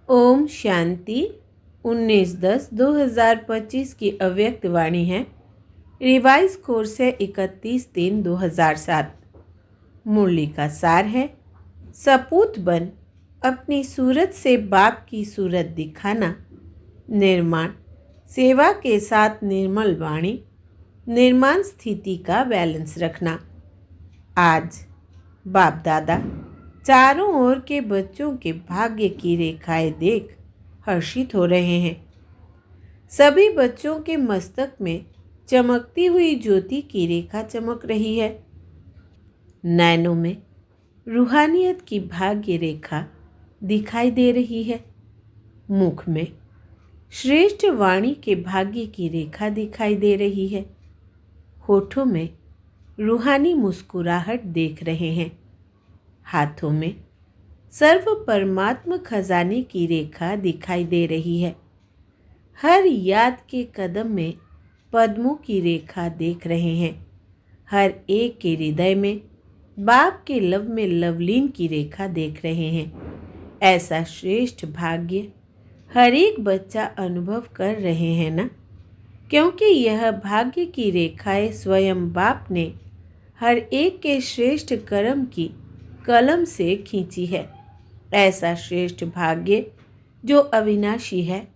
ओम शांति। 19/10/2025 की अव्यक्त वाणी है। रिवाइज कोर्स है 31/3/2007। मुरली का सार है, सपूत बन अपनी सूरत से बाप की सूरत दिखाना। निर्माण सेवा के साथ निर्मल वाणी, निर्माण स्थिति का बैलेंस रखना। आज बाप दादा चारों ओर के बच्चों के भाग्य की रेखाएं देख हर्षित हो रहे हैं। सभी बच्चों के मस्तक में चमकती हुई ज्योति की रेखा चमक रही है। नैनों में रूहानियत की भाग्य रेखा दिखाई दे रही है। मुख में श्रेष्ठ वाणी के भाग्य की रेखा दिखाई दे रही है। होठों में रूहानी मुस्कुराहट देख रहे हैं। हाथों में सर्व परमात्मा खजाने की रेखा दिखाई दे रही है। हर याद के कदम में पद्मों की रेखा देख रहे हैं। हर एक के हृदय में बाप के लव में लवलीन की रेखा देख रहे हैं। ऐसा श्रेष्ठ भाग्य हर एक बच्चा अनुभव कर रहे हैं ना, क्योंकि यह भाग्य की रेखाएं स्वयं बाप ने हर एक के श्रेष्ठ कर्म की कलम से खींची है। ऐसा श्रेष्ठ भाग्य जो अविनाशी है,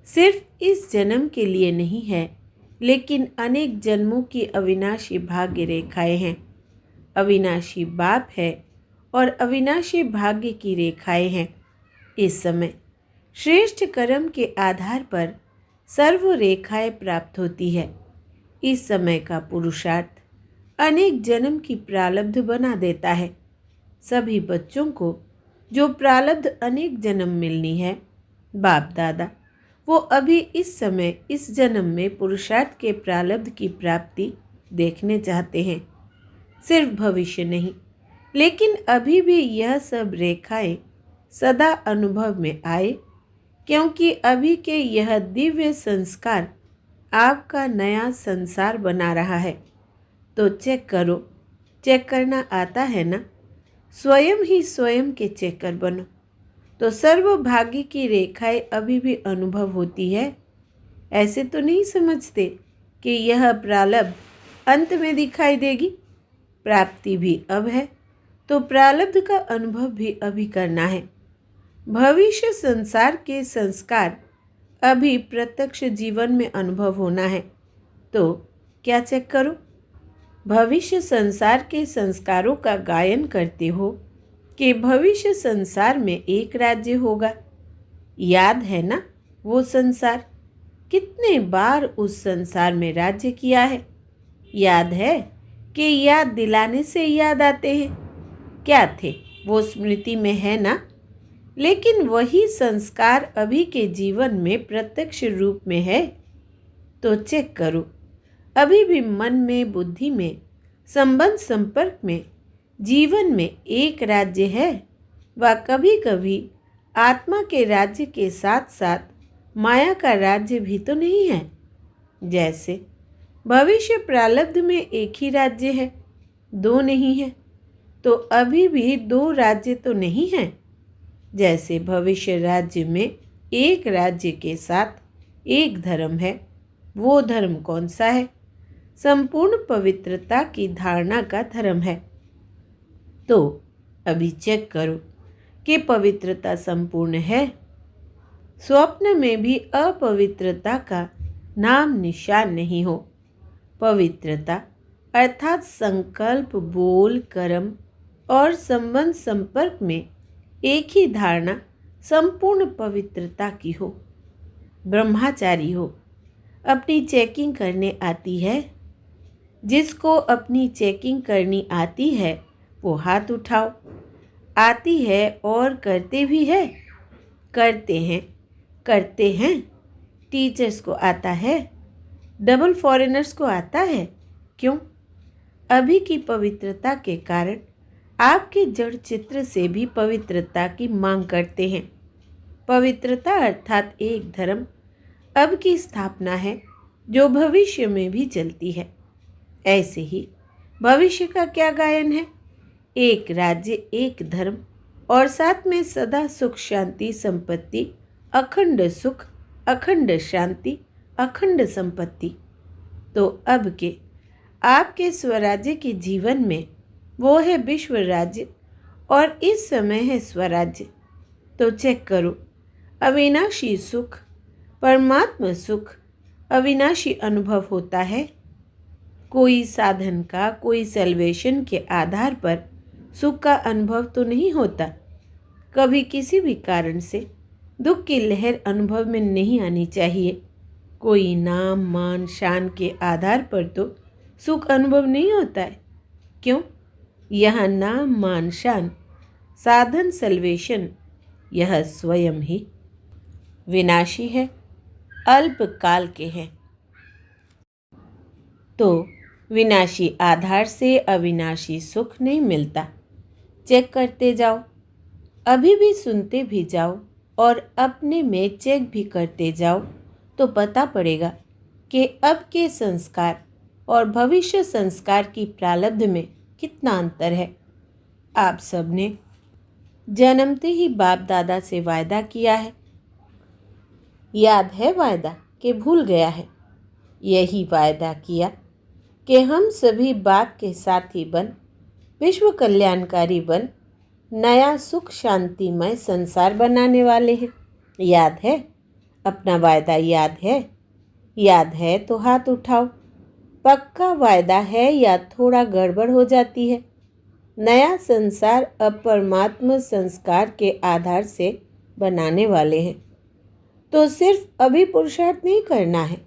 सिर्फ इस जन्म के लिए नहीं है, लेकिन अनेक जन्मों की अविनाशी भाग्य रेखाएं हैं। अविनाशी बाप है और अविनाशी भाग्य की रेखाएं हैं। इस समय श्रेष्ठ कर्म के आधार पर सर्व रेखाएं प्राप्त होती है। इस समय का पुरुषार्थ अनेक जन्म की प्रारब्ध बना देता है। सभी बच्चों को जो प्रारब्ध अनेक जन्म मिलनी है, बाप दादा वो अभी इस समय इस जन्म में पुरुषार्थ के प्रारब्ध की प्राप्ति देखने चाहते हैं। सिर्फ भविष्य नहीं, लेकिन अभी भी यह सब रेखाएं सदा अनुभव में आए, क्योंकि अभी के यह दिव्य संस्कार आपका नया संसार बना रहा है। तो चेक करो, चेक करना आता है ना? स्वयं ही स्वयं के चेकर बनो, तो सर्व भाग्य की रेखाएं अभी भी अनुभव होती है। ऐसे तो नहीं समझते कि यह प्रारब्ध अंत में दिखाई देगी। प्राप्ति भी अब है, तो प्रारब्ध का अनुभव भी अभी करना है। भविष्य संसार के संस्कार अभी प्रत्यक्ष जीवन में अनुभव होना है। तो क्या चेक करो, भविष्य संसार के संस्कारों का गायन करते हो कि भविष्य संसार में एक राज्य होगा। याद है ना वो संसार? कितने बार उस संसार में राज्य किया है? याद है कि याद दिलाने से याद आते हैं। क्या थे वो स्मृति में है ना? लेकिन वही संस्कार अभी के जीवन में प्रत्यक्ष रूप में है। तो चेक करो, अभी भी मन में, बुद्धि में, संबंध संपर्क में, जीवन में एक राज्य है। व कभी कभी आत्मा के राज्य के साथ साथ माया का राज्य भी तो नहीं है। जैसे भविष्य प्रारब्ध में एक ही राज्य है, दो नहीं है। तो अभी भी दो राज्य तो नहीं है। जैसे भविष्य राज्य में एक राज्य के साथ एक धर्म है। वो धर्म कौन सा है? संपूर्ण पवित्रता की धारणा का धर्म है। तो अभी चेक करो कि पवित्रता संपूर्ण है। स्वप्न में भी अपवित्रता का नाम निशान नहीं हो। पवित्रता अर्थात संकल्प, बोल, कर्म और संबंध संपर्क में एक ही धारणा संपूर्ण पवित्रता की हो। ब्रह्मचारी हो, अपनी चेकिंग करने आती है। जिसको अपनी चेकिंग करनी आती है वो हाथ उठाओ। आती है और करते भी है, करते हैं। टीचर्स को आता है, डबल फॉरेनर्स को आता है। क्यों? अभी की पवित्रता के कारण आपके जड़ चित्र से भी पवित्रता की मांग करते हैं। पवित्रता अर्थात एक धर्म अब की स्थापना है, जो भविष्य में भी चलती है। ऐसे ही भविष्य का क्या गायन है? एक राज्य, एक धर्म, और साथ में सदा सुख शांति संपत्ति, अखंड सुख, अखंड शांति, अखंड संपत्ति। तो अब के आपके स्वराज्य के जीवन में वो है विश्व राज्य और इस समय है स्वराज्य। तो चेक करो, अविनाशी सुख, परमात्मा सुख, अविनाशी अनुभव होता है। कोई साधन का, कोई सेल्वेशन के आधार पर सुख का अनुभव तो नहीं होता। कभी किसी भी कारण से दुख की लहर अनुभव में नहीं आनी चाहिए। कोई नाम मान शान के आधार पर तो सुख अनुभव नहीं होता है। क्यों? यह नाम मान शान, साधन, सेल्वेशन, यह स्वयं ही विनाशी है, अल्पकाल के हैं। तो विनाशी आधार से अविनाशी सुख नहीं मिलता। चेक करते जाओ, अभी भी सुनते भी जाओ और अपने में चेक भी करते जाओ तो पता पड़ेगा कि अब के संस्कार और भविष्य संस्कार की प्रारब्ध में कितना अंतर है। आप सबने जन्मते ही बाप दादा से वायदा किया है। याद है वायदा कि भूल गया है? यही वायदा किया कि हम सभी बाप के साथी बन, विश्व कल्याणकारी बन, नया सुख शांतिमय संसार बनाने वाले हैं। याद है? अपना वायदा याद है? याद है तो हाथ उठाओ। पक्का वायदा है या थोड़ा गड़बड़ हो जाती है? नया संसार अब परमात्मा संस्कार के आधार से बनाने वाले हैं। तो सिर्फ अभी पुरुषार्थ नहीं करना है,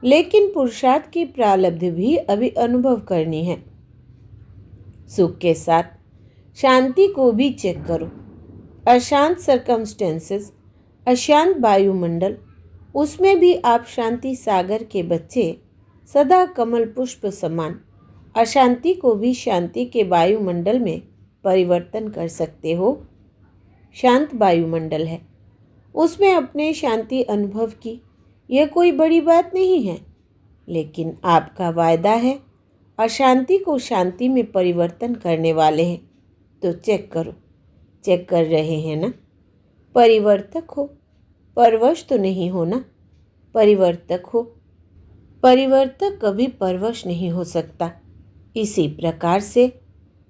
लेकिन पुरुषार्थ की प्रारब्ध भी अभी अनुभव करनी है। सुख के साथ शांति को भी चेक करो। अशांत सर्कमस्टेंसेस, अशांत वायुमंडल, उसमें भी आप शांति सागर के बच्चे, सदा कमल पुष्प समान, अशांति को भी शांति के वायुमंडल में परिवर्तन कर सकते हो। शांत वायुमंडल है, उसमें अपने शांति अनुभव की, यह कोई बड़ी बात नहीं है। लेकिन आपका वायदा है अशांति को शांति में परिवर्तन करने वाले हैं। तो चेक करो, चेक कर रहे हैं ना? परिवर्तक हो, परवश तो नहीं हो ना? परिवर्तक हो, परिवर्तक कभी परवश नहीं हो सकता। इसी प्रकार से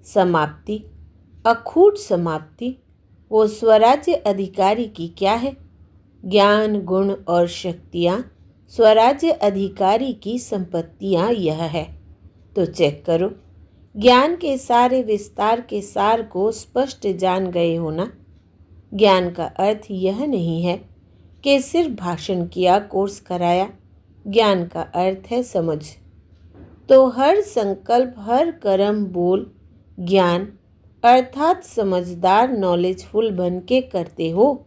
समाप्ति, अखूट समाप्ति, वो स्वराज्य अधिकारी की क्या है? ज्ञान, गुण और शक्तियाँ स्वराज्य अधिकारी की संपत्तियाँ यह है। तो चेक करो, ज्ञान के सारे विस्तार के सार को स्पष्ट जान गए हो ना? ज्ञान का अर्थ यह नहीं है कि सिर्फ भाषण किया, कोर्स कराया। ज्ञान का अर्थ है समझ। तो हर संकल्प, हर कर्म, बोल ज्ञान अर्थात समझदार, नॉलेजफुल बन के करते हो।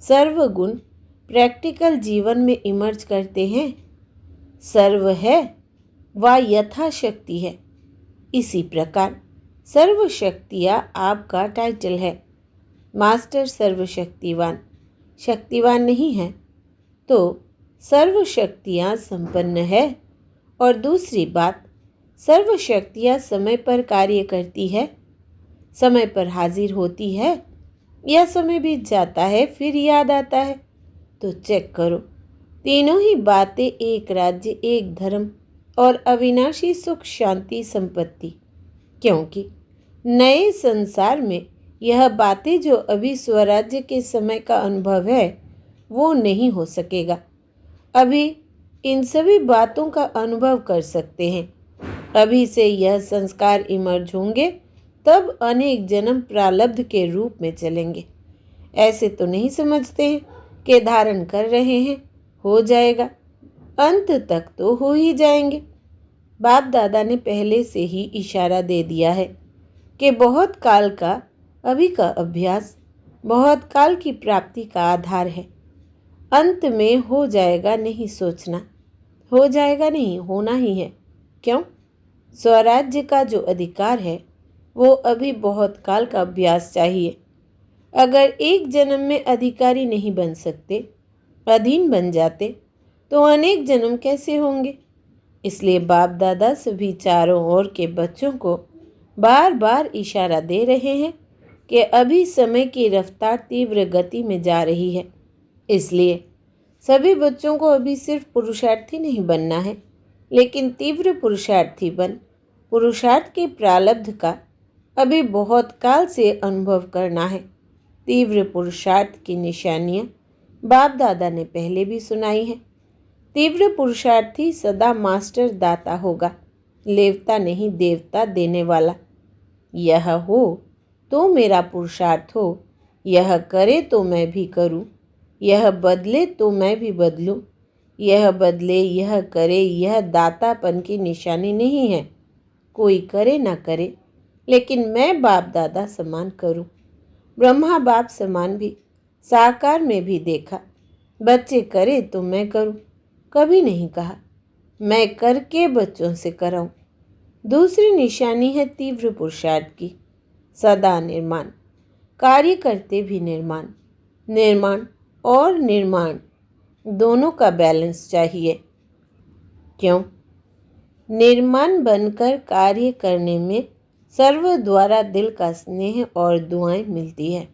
सर्वगुण प्रैक्टिकल जीवन में इमर्ज करते हैं। सर्व है व यथाशक्ति है। इसी प्रकार सर्वशक्तियाँ आपका टाइटल है। मास्टर सर्वशक्तिवान, शक्तिवान नहीं है तो सर्वशक्तियाँ संपन्न है। और दूसरी बात, सर्वशक्तियाँ समय पर कार्य करती है, समय पर हाजिर होती है, या समय बीत जाता है फिर याद आता है? तो चेक करो, तीनों ही बातें एक राज्य, एक धर्म और अविनाशी सुख शांति संपत्ति। क्योंकि नए संसार में यह बातें जो अभी स्वराज्य के समय का अनुभव है वो नहीं हो सकेगा। अभी इन सभी बातों का अनुभव कर सकते हैं। अभी से यह संस्कार इमर्ज होंगे, तब अनेक जन्म प्रारब्ध के रूप में चलेंगे। ऐसे तो नहीं समझते हैं कि धारण कर रहे हैं, हो जाएगा, अंत तक तो हो ही जाएंगे। बाप दादा ने पहले से ही इशारा दे दिया है कि बहुत काल का अभी का अभ्यास बहुत काल की प्राप्ति का आधार है। अंत में हो जाएगा नहीं सोचना, हो जाएगा नहीं, होना ही है। क्यों? स्वराज्य का जो अधिकार है वो अभी बहुत काल का अभ्यास चाहिए। अगर एक जन्म में अधिकारी नहीं बन सकते, अधीन बन जाते, तो अनेक जन्म कैसे होंगे? इसलिए बाप दादा सभी चारों ओर के बच्चों को बार बार इशारा दे रहे हैं कि अभी समय की रफ्तार तीव्र गति में जा रही है। इसलिए सभी बच्चों को अभी सिर्फ पुरुषार्थी नहीं बनना है, लेकिन तीव्र पुरुषार्थी बन पुरुषार्थ के प्रारब्ध का अभी बहुत काल से अनुभव करना है। तीव्र पुरुषार्थ की निशानियाँ बाप दादा ने पहले भी सुनाई है। तीव्र पुरुषार्थी सदा मास्टर दाता होगा, लेवता नहीं देवता देने वाला। यह हो तो मेरा पुरुषार्थ हो, यह करे तो मैं भी करूं, यह बदले तो मैं भी बदलूं, यह बदले यह करे, यह दातापन की निशानी नहीं है। कोई करे ना करे, लेकिन मैं बाप दादा समान करूं। ब्रह्मा बाप समान भी साकार में भी देखा। बच्चे करे तो मैं करूं, कभी नहीं कहा मैं करके बच्चों से कराऊं। दूसरी निशानी है तीव्र पुरुषार्थ की, सदा निर्माण, कार्य करते भी निर्माण। निर्माण और निर्माण दोनों का बैलेंस चाहिए। क्यों? निर्माण बनकर कार्य करने में सर्व द्वारा दिल का स्नेह और दुआएं मिलती है।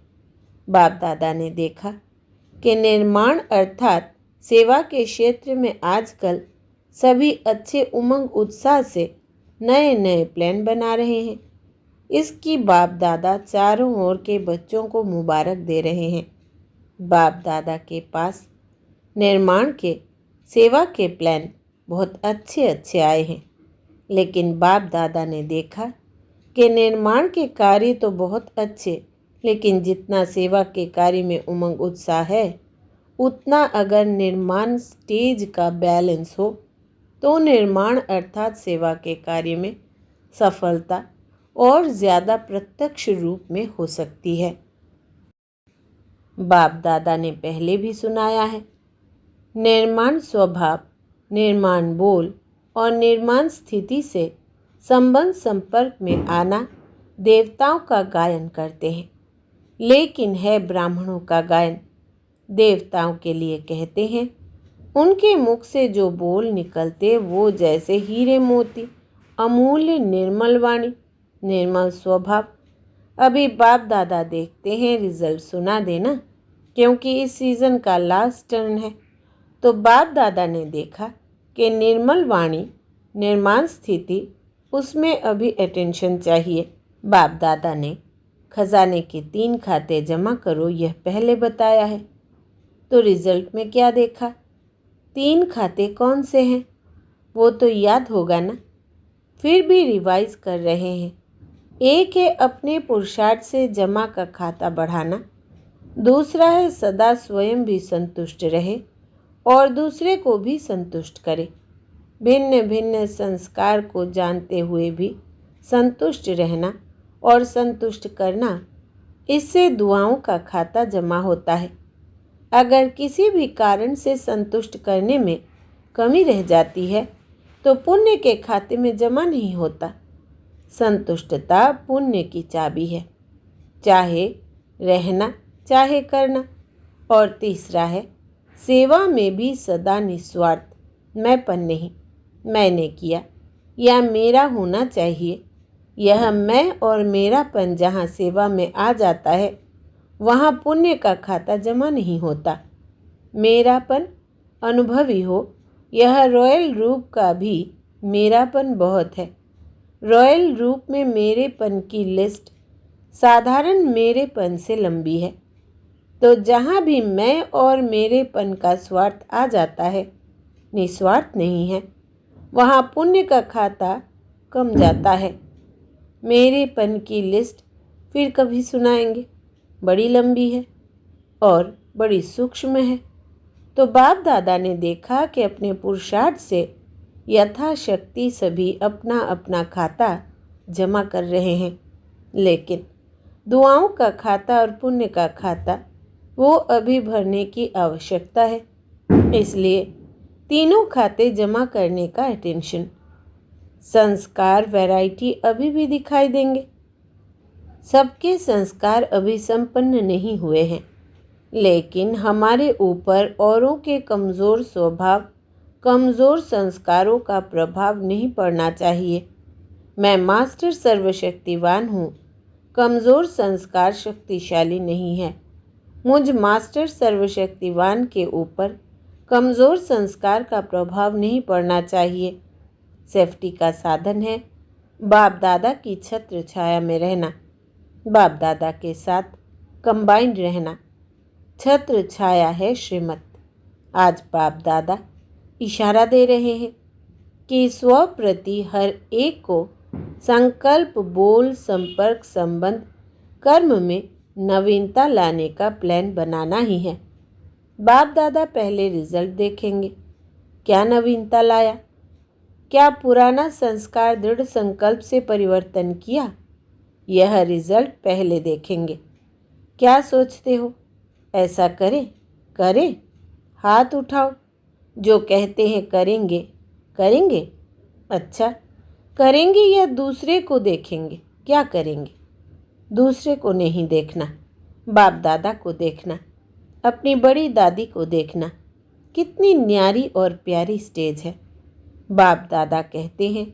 बाप दादा ने देखा कि निर्माण अर्थात सेवा के क्षेत्र में आजकल सभी अच्छे उमंग उत्साह से नए नए प्लान बना रहे हैं। इसकी बाप दादा चारों ओर के बच्चों को मुबारक दे रहे हैं। बाप दादा के पास निर्माण के सेवा के प्लान बहुत अच्छे अच्छे आए हैं, लेकिन बाप दादा ने देखा कि निर्माण के कार्य तो बहुत अच्छे, लेकिन जितना सेवा के कार्य में उमंग उत्साह है, उतना अगर निर्माण स्टेज का बैलेंस हो तो निर्माण अर्थात सेवा के कार्य में सफलता और ज़्यादा प्रत्यक्ष रूप में हो सकती है। बाप दादा ने पहले भी सुनाया है, निर्माण स्वभाव, निर्माण बोल और निर्माण स्थिति से संबंध संपर्क में आना देवताओं का गायन करते हैं, लेकिन है ब्राह्मणों का गायन। देवताओं के लिए कहते हैं, उनके मुख से जो बोल निकलते वो जैसे हीरे मोती, अमूल्य निर्मल वाणी, निर्मल स्वभाव। अभी बाप दादा देखते हैं, रिजल्ट सुना देना, क्योंकि इस सीज़न का लास्ट टर्न है। तो बाप दादा ने देखा कि निर्मल वाणी, निर्माण स्थिति, उसमें अभी अटेंशन चाहिए। बाप दादा ने खजाने के 3 खाते जमा करो यह पहले बताया है, तो रिजल्ट में क्या देखा? 3 खाते कौन से हैं वो तो याद होगा ना, फिर भी रिवाइज कर रहे हैं। एक है अपने पुरुषार्थ से जमा का खाता बढ़ाना, दूसरा है सदा स्वयं भी संतुष्ट रहे और दूसरे को भी संतुष्ट करे। भिन्न भिन्न संस्कार को जानते हुए भी संतुष्ट रहना और संतुष्ट करना, इससे दुआओं का खाता जमा होता है। अगर किसी भी कारण से संतुष्ट करने में कमी रह जाती है तो पुण्य के खाते में जमा नहीं होता। संतुष्टता पुण्य की चाबी है, चाहे रहना चाहे करना। और तीसरा है सेवा में भी सदा निस्वार्थ, मैंपन नहीं, मैंने किया या मेरा होना चाहिए। यह मैं और मेरापन जहाँ सेवा में आ जाता है, वहाँ पुण्य का खाता जमा नहीं होता। मेरापन अनुभवी हो, यह रॉयल रूप का भी मेरापन बहुत है। रॉयल रूप में मेरेपन की लिस्ट साधारण मेरेपन से लंबी है। तो जहाँ भी मैं और मेरेपन का स्वार्थ आ जाता है, निस्वार्थ नहीं है, वहाँ पुण्य का खाता कम जाता है। मेरेपन की लिस्ट फिर कभी सुनाएंगे, बड़ी लंबी है और बड़ी सूक्ष्म है। तो बाप दादा ने देखा कि अपने पुरुषार्थ से यथाशक्ति सभी अपना अपना खाता जमा कर रहे हैं, लेकिन दुआओं का खाता और पुण्य का खाता वो अभी भरने की आवश्यकता है। इसलिए तीनों खाते जमा करने का अटेंशन। संस्कार वैरायटी अभी भी दिखाई देंगे। सबके संस्कार अभी संपन्न नहीं हुए हैं, लेकिन हमारे ऊपर औरों के कमज़ोर स्वभाव, कमज़ोर संस्कारों का प्रभाव नहीं पड़ना चाहिए। मैं मास्टर सर्वशक्तिवान हूँ, कमज़ोर संस्कार शक्तिशाली नहीं है। मुझ मास्टर सर्वशक्तिवान के ऊपर कमज़ोर संस्कार का प्रभाव नहीं पड़ना चाहिए। सेफ्टी का साधन है बाप दादा की छत्र छाया में रहना, बाप दादा के साथ कंबाइंड रहना। छत्र छाया है श्रीमत। आज बाप दादा इशारा दे रहे हैं कि स्व प्रति हर एक को संकल्प, बोल, संपर्क, संबंध, कर्म में नवीनता लाने का प्लान बनाना ही है। बाप दादा पहले रिजल्ट देखेंगे। क्या नवीनता लाया? क्या पुराना संस्कार दृढ़ संकल्प से परिवर्तन किया? यह रिजल्ट पहले देखेंगे। क्या सोचते हो? ऐसा करें? करें? हाथ उठाओ। जो कहते हैं करेंगे, करेंगे? अच्छा, करेंगे या दूसरे को देखेंगे? क्या करेंगे? दूसरे को नहीं देखना, बाप दादा को देखना, अपनी बड़ी दादी को देखना। कितनी न्यारी और प्यारी स्टेज है। बाप दादा कहते हैं,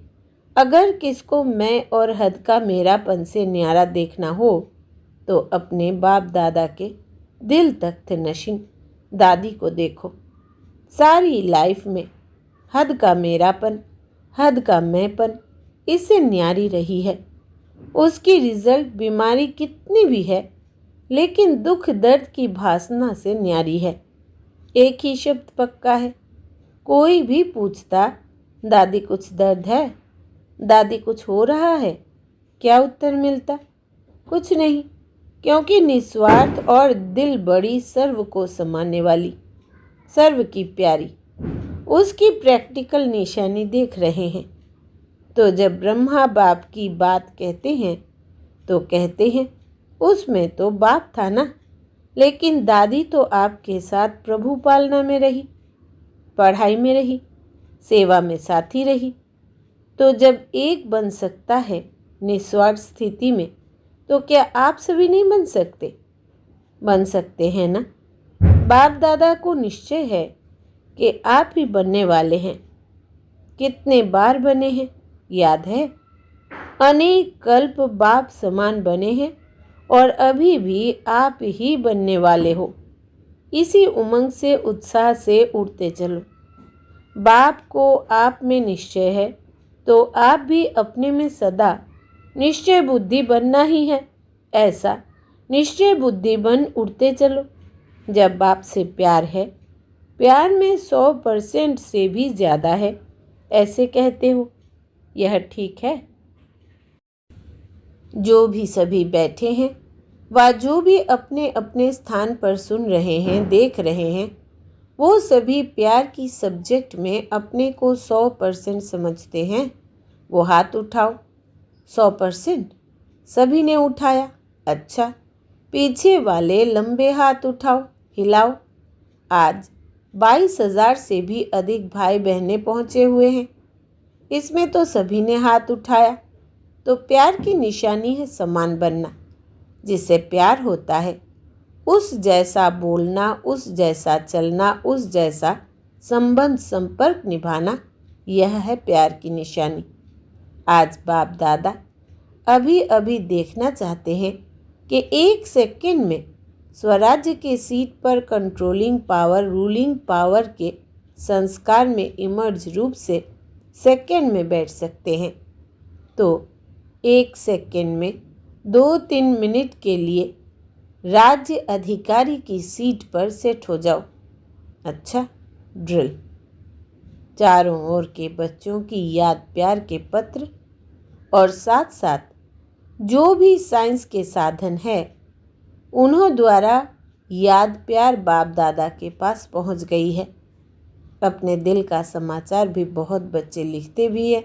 अगर किसको मैं और हद का मेरापन से न्यारा देखना हो तो अपने बाप दादा के दिल तख्त नशीन दादी को देखो। सारी लाइफ में हद का मेरापन, हद का मैंपन इससे न्यारी रही है। उसकी रिजल्ट बीमारी कितनी भी है, लेकिन दुख दर्द की भासना से न्यारी है। एक ही शब्द पक्का है। कोई भी पूछता, दादी कुछ दर्द है, दादी कुछ हो रहा है, क्या उत्तर मिलता? कुछ नहीं, क्योंकि निस्वार्थ और दिल बड़ी, सर्व को समाने वाली, सर्व की प्यारी, उसकी प्रैक्टिकल निशानी देख रहे हैं। तो जब ब्रह्मा बाप की बात कहते हैं तो कहते हैं उसमें तो बाप था ना, लेकिन दादी तो आपके साथ प्रभु पालना में रही, पढ़ाई में रही, सेवा में साथी रही। तो जब एक बन सकता है निस्वार्थ स्थिति में, तो क्या आप सभी नहीं बन सकते? बन सकते हैं ना। बाप दादा को निश्चय है कि आप ही बनने वाले हैं। कितने बार बने हैं याद है? अनेक कल्प बाप समान बने हैं और अभी भी आप ही बनने वाले हो। इसी उमंग से, उत्साह से उड़ते चलो। बाप को आप में निश्चय है तो आप भी अपने में सदा निश्चय बुद्धि बनना ही है। ऐसा निश्चय बुद्धि बन उड़ते चलो। जब बाप से प्यार है, प्यार में 100% से भी ज़्यादा है, ऐसे कहते हो, यह ठीक है? जो भी सभी बैठे हैं व जो भी अपने अपने स्थान पर सुन रहे हैं, देख रहे हैं, वो सभी प्यार की सब्जेक्ट में अपने को 100% समझते हैं। वो हाथ उठाओ। 100%? सभी ने उठाया। अच्छा, पीछे वाले लंबे हाथ उठाओ, हिलाओ। आज 22,000 से भी अधिक भाई बहनें पहुँचे हुए हैं। इसमें तो सभी ने हाथ उठाया। तो प्यार की निशानी है समान बनना। जिससे प्यार होता है उस जैसा बोलना, उस जैसा चलना, उस जैसा संबंध, संपर्क निभाना, यह है प्यार की निशानी। आज बाप दादा अभी अभी देखना चाहते हैं कि 1 सेकंड में स्वराज्य के सीट पर कंट्रोलिंग पावर, रूलिंग पावर के संस्कार में इमर्ज रूप से सेकंड में बैठ सकते हैं। तो 1 सेकंड में 2-3 मिनट के लिए राज्य अधिकारी की सीट पर सेट हो जाओ। अच्छा, ड्रिल। चारों ओर के बच्चों की याद प्यार के पत्र और साथ साथ जो भी साइंस के साधन है, उन्हों द्वारा याद प्यार बाप दादा के पास पहुंच गई है। अपने दिल का समाचार भी बहुत बच्चे लिखते भी हैं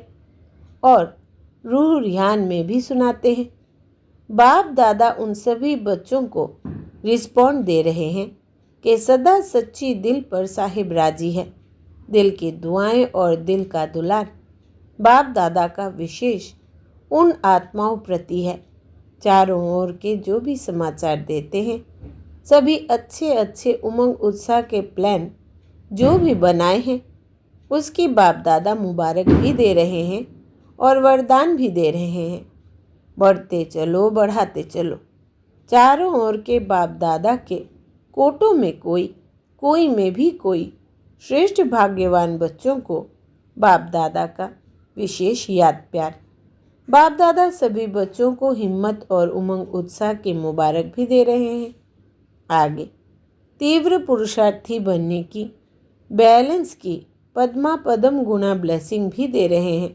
और रूह रिहान में भी सुनाते हैं। बाप दादा उन सभी बच्चों को रिस्पॉन्ड दे रहे हैं कि सदा सच्ची दिल पर साहिब राजी है। दिल की दुआएं और दिल का दुलार बाप दादा का विशेष उन आत्माओं प्रति है। चारों ओर के जो भी समाचार देते हैं, सभी अच्छे अच्छे उमंग उत्साह के प्लान जो भी बनाए हैं, उसकी बाप दादा मुबारक भी दे रहे हैं और वरदान भी दे रहे हैं। बढ़ते चलो बढ़ाते चलो। चारों ओर के बाप दादा के कोटों में कोई, कोई में भी कोई श्रेष्ठ भाग्यवान बच्चों को बाप दादा का विशेष याद प्यार। बाप दादा सभी बच्चों को हिम्मत और उमंग उत्साह की मुबारक भी दे रहे हैं। आगे तीव्र पुरुषार्थी बनने की, बैलेंस की पद्मा पदम गुणा ब्लेसिंग भी दे रहे हैं।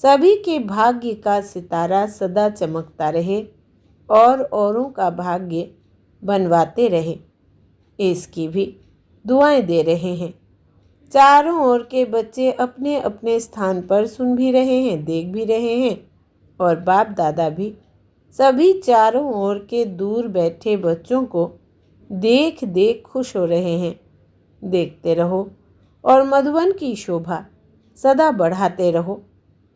सभी के भाग्य का सितारा सदा चमकता रहे और औरों का भाग्य बनवाते रहे, इसकी भी दुआएं दे रहे हैं। चारों ओर के बच्चे अपने अपने स्थान पर सुन भी रहे हैं, देख भी रहे हैं और बाप दादा भी सभी चारों ओर के दूर बैठे बच्चों को देख देख खुश हो रहे हैं। देखते रहो और मधुबन की शोभा सदा बढ़ाते रहो।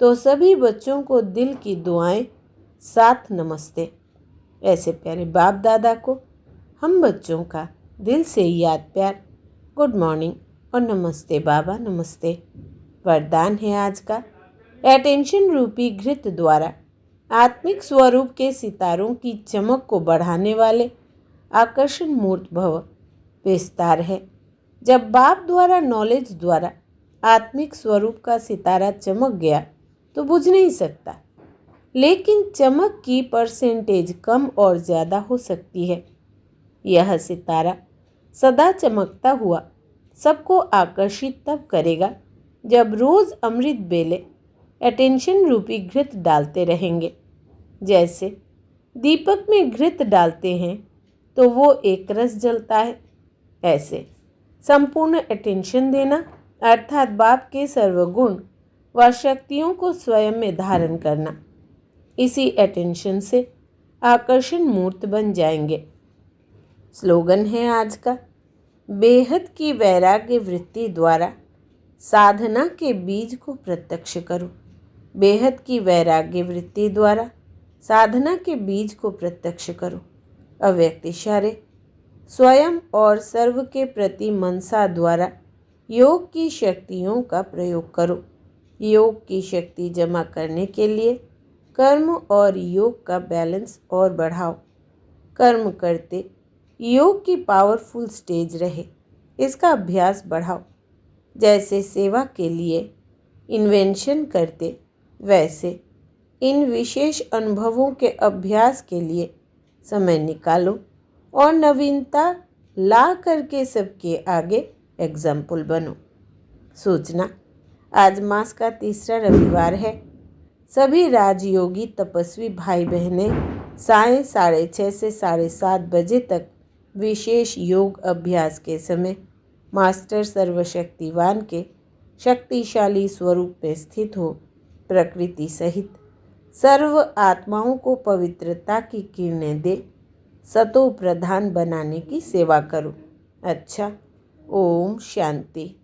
तो सभी बच्चों को दिल की दुआएं, साथ नमस्ते। ऐसे प्यारे बाप दादा को हम बच्चों का दिल से याद प्यार, गुड मॉर्निंग और नमस्ते बाबा नमस्ते। वरदान है आज का, अटेंशन रूपी घृत द्वारा आत्मिक स्वरूप के सितारों की चमक को बढ़ाने वाले आकर्षण मूर्त भव। विस्तार है, जब बाप द्वारा नॉलेज द्वारा आत्मिक स्वरूप का सितारा चमक गया तो बुझ नहीं सकता, लेकिन चमक की परसेंटेज कम और ज़्यादा हो सकती है। यह सितारा सदा चमकता हुआ सबको आकर्षित तब करेगा जब रोज़ अमृत बेले अटेंशन रूपी घृत डालते रहेंगे। जैसे दीपक में घृत डालते हैं तो वो एक रस जलता है, ऐसे संपूर्ण अटेंशन देना अर्थात बाप के सर्वगुण व शक्तियों को स्वयं में धारण करना। इसी अटेंशन से आकर्षण मूर्त बन जाएंगे। स्लोगन है आज का, बेहद की वैराग्य वृत्ति द्वारा साधना के बीज को प्रत्यक्ष करो। बेहद की वैराग्य वृत्ति द्वारा साधना के बीज को प्रत्यक्ष करो। अव्यक्त इशारे स्वयं और सर्व के प्रति मनसा द्वारा योग की शक्तियों का प्रयोग करो। योग की शक्ति जमा करने के लिए कर्म और योग का बैलेंस और बढ़ाओ। कर्म करते योग की पावरफुल स्टेज रहे, इसका अभ्यास बढ़ाओ। जैसे सेवा के लिए इन्वेंशन करते, वैसे इन विशेष अनुभवों के अभ्यास के लिए समय निकालो और नवीनता ला करके सबके आगे एग्जाम्पल बनो। सूचना, आज मास का तीसरा रविवार है। सभी राजयोगी तपस्वी भाई बहनें सायं 6:30 से 7:30 बजे तक विशेष योग अभ्यास के समय मास्टर सर्वशक्तिवान के शक्तिशाली स्वरूप में स्थित हो प्रकृति सहित सर्व आत्माओं को पवित्रता की किरणें दे सतो प्रधान बनाने की सेवा करो। अच्छा, ओम शांति।